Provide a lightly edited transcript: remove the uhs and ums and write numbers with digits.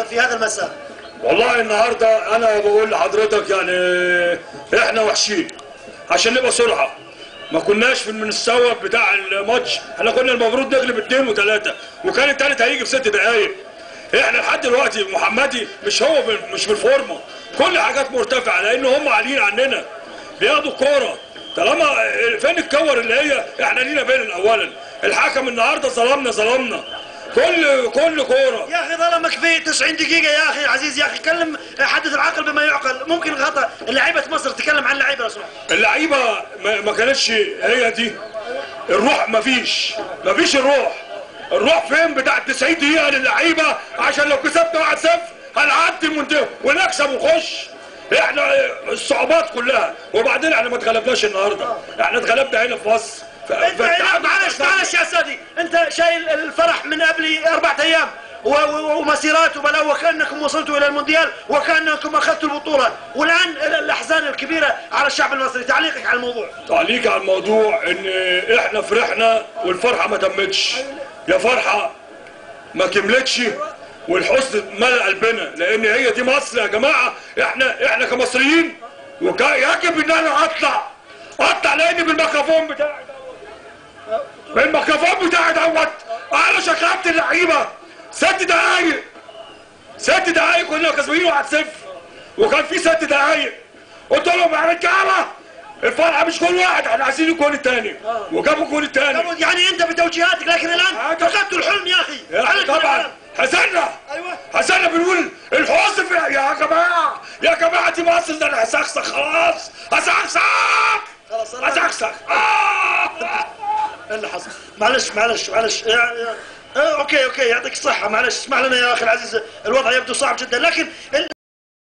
في هذا المساء؟ والله النهارده انا بقول لحضرتك يعني احنا وحشين عشان نبقى صراحه. ما كناش في المستوى بتاع الماتش، احنا كنا المفروض نغلب 2 و3 وكان التالت هيجي في 6 دقايق. احنا لحد دلوقتي محمدي مش بالفورمه، كل حاجات مرتفعه لان هم عاليين عننا بياخدوا الكوره. طالما فين الكور اللي هي احنا لينا بين اولا. الحكم النهارده ظلمنا كل كوره. يا اخي ظلمك في 90 دقيقه يا اخي عزيز، يا اخي كلم، حدث العقل بما يعقل. ممكن خطا اللعيبه مصر، تكلم عن اللعيبه لو سمحت. اللعيبه ما كانتش هي دي الروح، مفيش الروح فين بتاع 90 دقيقه للعيبه عشان لو كسبت 1-0 هنعدي المنتهى ونكسب ونخش. احنا الصعوبات كلها، وبعدين احنا ما اتغلبناش النهارده، احنا اتغلبنا هنا في مصر. معلش يا سادي، انت شايل الفرح من قبل 4 ايام ومسيرات وبلاء، وكانكم وصلتوا الى المونديال وكانكم اخذتوا البطوله، والان الاحزان الكبيره على الشعب المصري. تعليقك على الموضوع؟ تعليقي على الموضوع ان احنا فرحنا والفرحه ما تمتش، يا فرحه ما كملتش والحزن ملأ قلبنا، لان هي دي مصر يا جماعه. احنا كمصريين يجب ان انا اطلع لاني بالميكروفون بتاعي دوت انا شكلت اللعيبه 6 دقايق كنا كسبانين 1-0 وكان في 6 دقايق قلت لهم يا رجاله الفرحه مش كل واحد، احنا عايزين الجول الثاني وجابوا الجول الثاني. يعني انت بتوجيهاتك، لكن الان فقدتوا الحلم يا اخي. طبعا حزنا بنقول الحزن يا جماعه دي مصر، ده انا هسخسخ خلاص، هسخسخ ايه اللي حصل؟ معلش اوكي يعطيك الصحه. معلش اسمح لنا يا اخي العزيز، الوضع يبدو صعب جدا، لكن